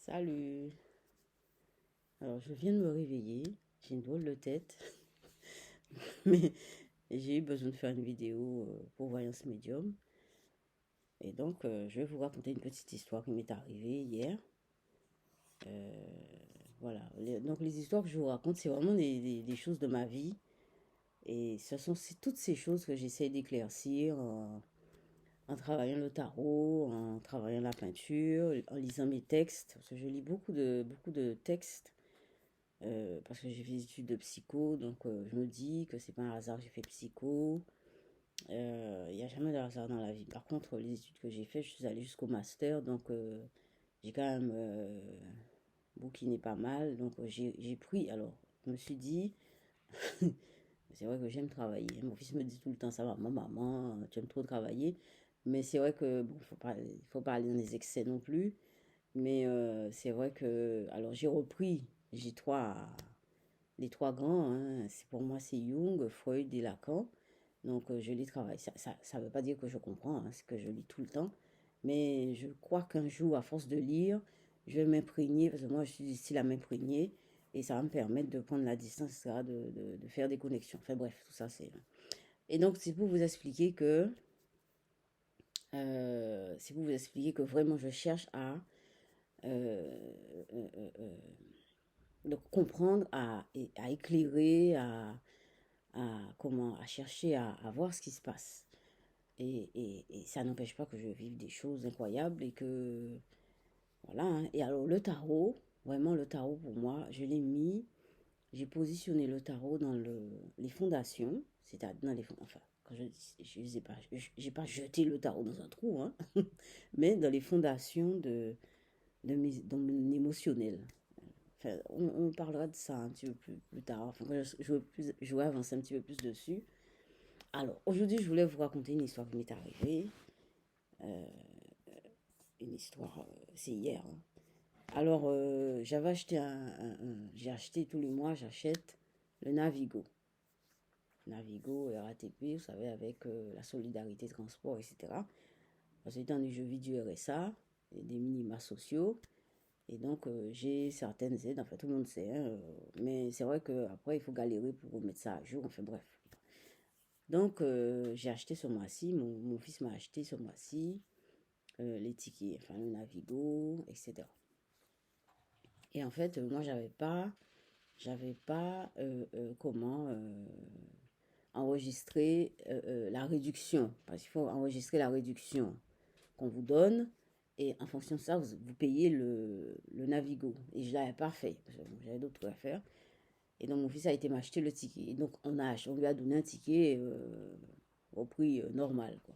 Salut. Alors, je viens de me réveiller. J'ai une drôle de tête, mais j'ai eu besoin de faire une vidéo pour Voyance Médium. Et donc, je vais vous raconter une petite histoire qui m'est arrivée hier. Euh, voilà. Donc, les histoires que je vous raconte, c'est vraiment des choses de ma vie. Et ce sont toutes ces choses que j'essaie d'éclaircir en travaillant le tarot, en travaillant la peinture, en lisant mes textes. Parce que je lis beaucoup de textes. Parce que j'ai fait des études de psycho, donc je me dis que c'est pas un hasard que j'ai fait psycho. Il n'y a jamais de hasard dans la vie. Par contre, les études que j'ai faites, je suis allée jusqu'au master, donc j'ai quand même bouquiné pas mal. Donc j'ai pris, alors je me suis dit, c'est vrai que j'aime travailler. Mon fils me dit tout le temps, ça va, maman, tu aimes trop travailler. Mais c'est vrai que, bon, faut pas aller dans les excès non plus. Mais c'est vrai que, alors j'ai repris, j'ai les trois grands, hein, pour moi, c'est Jung, Freud et Lacan. Donc, je les travaille. Ça veut pas dire que je comprends, hein, c'est que je lis tout le temps. Mais je crois qu'un jour, à force de lire, je vais m'imprégner, parce que moi, je suis du style à m'imprégner, et ça va me permettre de prendre la distance, etc., de faire des connexions. Enfin bref, tout ça, c'est... Et donc, c'est pour vous expliquer que vraiment, je cherche à... euh, euh, euh, euh, donc comprendre, à éclairer, à chercher à voir ce qui se passe. Et ça n'empêche pas que je vive des choses incroyables et que voilà, hein. Et alors le tarot, vraiment le tarot pour moi, j'ai positionné le tarot dans les fondations, c'est-à-dire dans les enfin quand je sais pas, j'ai pas jeté le tarot dans un trou, hein, mais dans les fondations dans mon émotionnel. Enfin, on parlera de ça un petit peu plus tard. Enfin, je vais avancer un petit peu plus dessus. Alors, aujourd'hui, je voulais vous raconter une histoire qui m'est arrivée. Euh, une histoire, c'est hier, hein. Alors, j'avais acheté j'ai acheté tous les mois, j'achète le Navigo. Navigo, RATP, vous savez, avec la solidarité transport, etc. Parce que étant donné que je vis du RSA, et des minima sociaux, et donc j'ai certaines aides, enfin tout le monde sait, hein, mais c'est vrai qu'après il faut galérer pour remettre ça à jour, enfin bref. Donc j'ai acheté ce mois-ci, mon fils m'a acheté ce mois-ci les tickets, enfin le Navigo, etc. Et en fait, moi, j'avais pas comment enregistrer la réduction. Parce qu'il faut enregistrer la réduction qu'on vous donne. Et en fonction de ça, vous payez le Navigo. Et je ne l'avais pas fait. Parce que j'avais d'autres trucs à faire. Et donc, mon fils a été m'acheter le ticket. Et donc, on lui a donné un ticket au prix normal, quoi.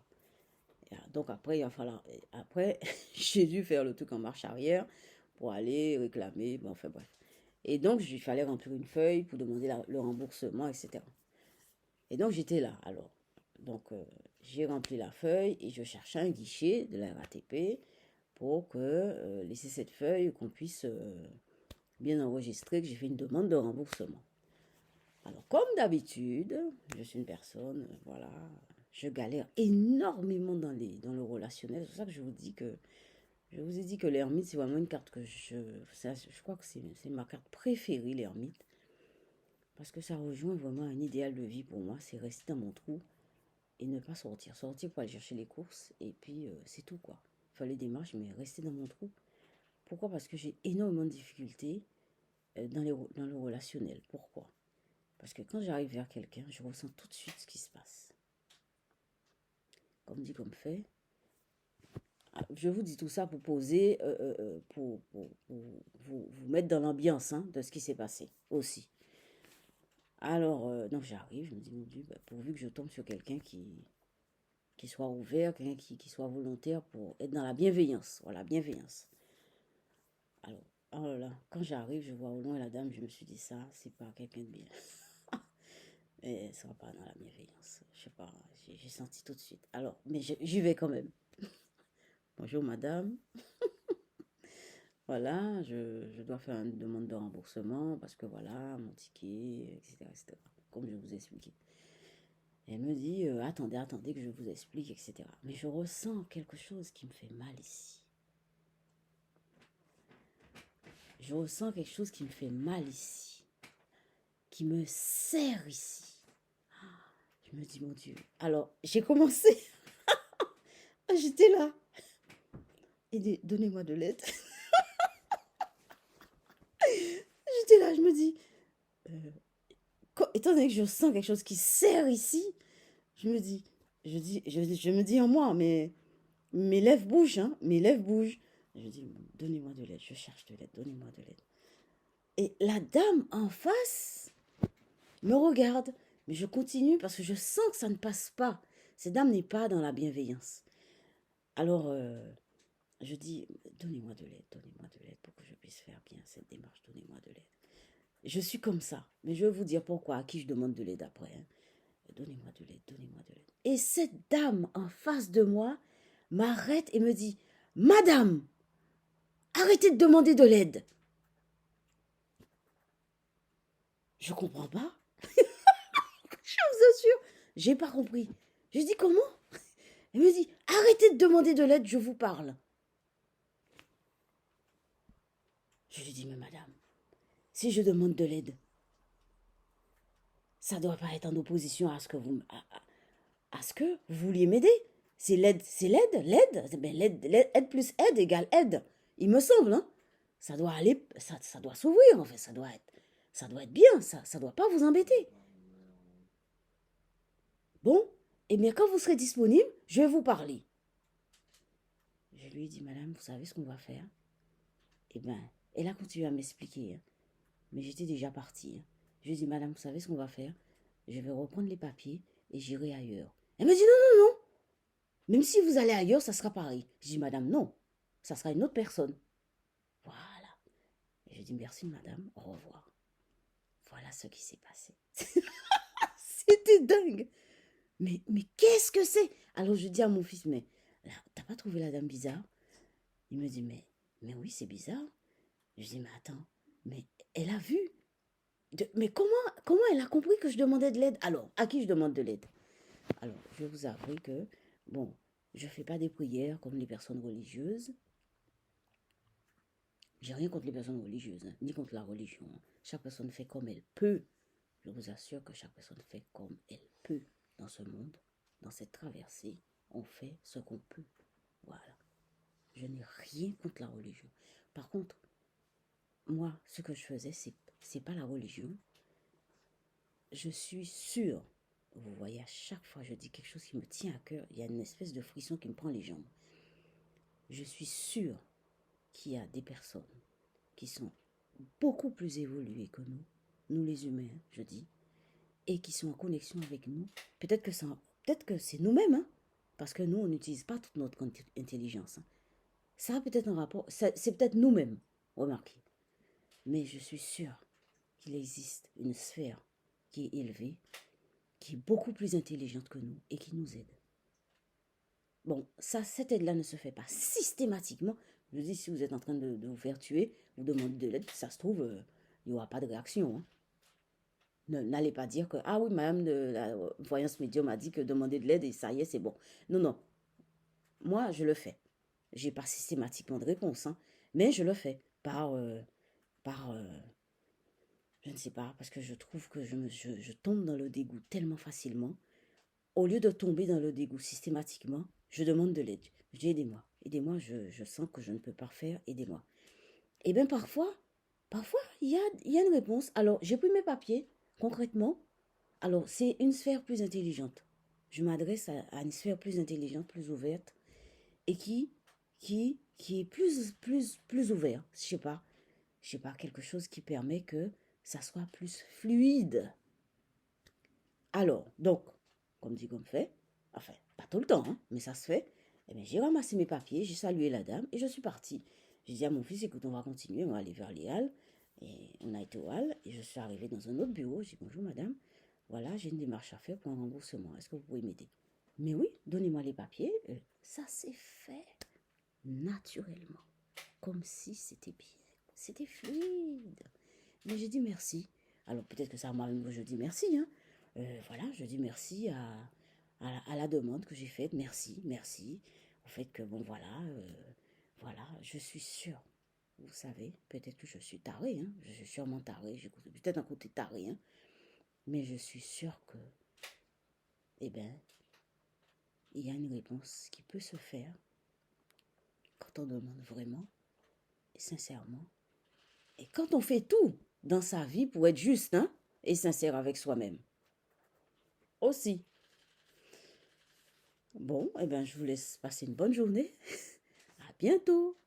Donc après, il va falloir. Après, j'ai dû faire le truc en marche arrière pour aller réclamer. Bon, enfin bref. Et donc, il fallait remplir une feuille pour demander le remboursement, etc. Et donc, j'étais là. Alors, donc, j'ai rempli la feuille et je cherchais un guichet de la RATP pour que laisser cette feuille, qu'on puisse bien enregistrer que j'ai fait une demande de remboursement. Alors, comme d'habitude, je suis une personne, voilà, je galère énormément dans le relationnel. C'est pour ça que je vous ai dit que l'ermite, c'est vraiment une carte que je crois que c'est ma carte préférée, l'ermite. Parce que ça rejoint vraiment un idéal de vie pour moi, c'est rester dans mon trou et ne pas sortir. Sortir pour aller chercher les courses et puis c'est tout quoi. Il fallait des marches, mais rester dans mon trou. Pourquoi? Parce que j'ai énormément de difficultés dans le relationnel. Pourquoi? Parce que quand j'arrive vers quelqu'un, je ressens tout de suite ce qui se passe. Comme dit, comme fait. Je vous dis tout ça pour poser, vous mettre dans l'ambiance hein, de ce qui s'est passé aussi. Alors, donc j'arrive, je me dis, mon Dieu, bah, pourvu que je tombe sur quelqu'un qui soit ouvert, quelqu'un qui soit volontaire pour être dans la bienveillance. Voilà, bienveillance. Alors, oh là, quand j'arrive, je vois au loin la dame, je me suis dit, ça, c'est pas quelqu'un de bien. Et elle sera pas dans la bienveillance. Je sais pas, j'ai senti tout de suite. Alors, mais j'y vais quand même. Bonjour madame, voilà, je dois faire une demande de remboursement parce que voilà, mon ticket, etc., etc., comme je vous ai expliqué. Elle me dit, attendez, attendez que je vous explique, etc. Mais je ressens quelque chose qui me fait mal ici. je ressens quelque chose qui me fait mal ici, qui me serre ici. Je me dis, mon Dieu. Alors, j'ai commencé. J'étais là. Et donnez-moi de l'aide. J'étais là, je me dis, étant donné que je sens quelque chose qui serre ici, je me dis, je me dis en moi, mais mes lèvres bougent, hein, mes lèvres bougent. Je dis, donnez-moi de l'aide, je cherche de l'aide, donnez-moi de l'aide. Et la dame en face me regarde, mais je continue parce que je sens que ça ne passe pas. Cette dame n'est pas dans la bienveillance. Alors, je dis, donnez-moi de l'aide pour que je puisse faire bien cette démarche, donnez-moi de l'aide. Je suis comme ça, mais je vais vous dire pourquoi, à qui je demande de l'aide après. Hein. Donnez-moi de l'aide, donnez-moi de l'aide. Et cette dame en face de moi m'arrête et me dit, Madame, arrêtez de demander de l'aide. Je comprends pas. Je vous assure, j'ai pas compris. Je dis comment? Elle me dit, arrêtez de demander de l'aide, je vous parle. Je lui dis, mais madame, si je demande de l'aide, ça doit pas être en opposition à ce que vous, à ce que vous vouliez m'aider. C'est l'aide, ben aide plus aide égale aide. Il me semble, hein. Ça doit aller, ça doit s'ouvrir, en fait, ça doit être bien, ça doit pas vous embêter. Bon, eh bien, quand vous serez disponible, je vais vous parler. Je lui ai dit, madame, vous savez ce qu'on va faire? Eh bien, elle a continué à m'expliquer, hein. Mais j'étais déjà partie. Hein. Je lui ai dit, madame, vous savez ce qu'on va faire? Je vais reprendre les papiers et j'irai ailleurs. Elle me dit, non, non, non. Même si vous allez ailleurs, ça sera pareil. Je dis, madame, non. Ça sera une autre personne. Voilà. Et je dis, merci, madame. Au revoir. Voilà ce qui s'est passé. C'était dingue. Mais qu'est-ce que c'est? Alors je dis à mon fils, mais là, t'as pas trouvé la dame bizarre? Il me dit, mais oui, c'est bizarre. Je dis, mais attends, mais elle a vu. Mais comment elle a compris que je demandais de l'aide? Alors, à qui je demande de l'aide? Alors, je vous avoue que, bon, je ne fais pas des prières comme les personnes religieuses. J'ai rien contre les personnes religieuses, hein, ni contre la religion. Chaque personne fait comme elle peut. Je vous assure que chaque personne fait comme elle peut dans ce monde, dans cette traversée. On fait ce qu'on peut. Voilà. Je n'ai rien contre la religion. Par contre, moi, ce que je faisais, c'est pas la religion. Je suis sûre, vous voyez, à chaque fois je dis quelque chose qui me tient à cœur, il y a une espèce de frisson qui me prend les jambes. Je suis sûre qu'il y a des personnes qui sont beaucoup plus évoluées que nous les humains, je dis, et qui sont en connexion avec nous. Peut-être que c'est nous-mêmes, hein, parce que nous, on n'utilise pas toute notre intelligence. Hein. Ça a peut-être un rapport, c'est peut-être nous-mêmes, remarquez. Mais je suis sûre qu'il existe une sphère qui est élevée, qui est beaucoup plus intelligente que nous et qui nous aide. Bon, cette aide-là ne se fait pas systématiquement. Je dis, si vous êtes en train de vous faire tuer, vous demandez de l'aide, ça se trouve, il n'y aura pas de réaction. Hein. N'allez pas dire que, ah oui, madame de la voyance médium a dit que demander de l'aide et ça y est, c'est bon. Non, non. Moi, je le fais. Je n'ai pas systématiquement de réponse, hein, mais je le fais par je ne sais pas, parce que je trouve que je tombe dans le dégoût tellement facilement. Au lieu de tomber dans le dégoût systématiquement, je demande de l'aide. Je dis aidez-moi, aidez-moi, je sens que je ne peux pas faire, aidez-moi. Et bien parfois, il y a une réponse. Alors, j'ai pris mes papiers, concrètement. Alors, c'est une sphère plus intelligente. Je m'adresse à une sphère plus intelligente, plus ouverte, et qui est plus ouvert. Je sais pas, quelque chose qui permet que ça soit plus fluide. Alors, donc, comme dit comme fait, enfin, pas tout le temps, hein, mais ça se fait. Eh bien, j'ai ramassé mes papiers, j'ai salué la dame et je suis partie. J'ai dit à mon fils, écoute, on va continuer, on va aller vers les halles. Et on a été aux halles et je suis arrivée dans un autre bureau. J'ai dit, bonjour madame, voilà, j'ai une démarche à faire pour un remboursement. Est-ce que vous pouvez m'aider? Mais oui, donnez-moi les papiers. Ça s'est fait naturellement, comme si c'était bien. C'était fluide. Mais j'ai dit merci. Alors peut-être que ça m'a même je dis merci. Hein. Voilà, je dis merci à la demande que j'ai faite. Merci. Au fait que bon voilà, voilà, je suis sûre. Vous savez, peut-être que je suis tarée, hein? Je suis sûrement tarée, j'ai peut-être un côté taré, hein? Mais je suis sûre que, eh bien, il y a une réponse qui peut se faire quand on demande vraiment et sincèrement. Et quand on fait tout dans sa vie pour être juste, hein, et sincère avec soi-même. Aussi. Bon, eh bien, je vous laisse passer une bonne journée. À bientôt.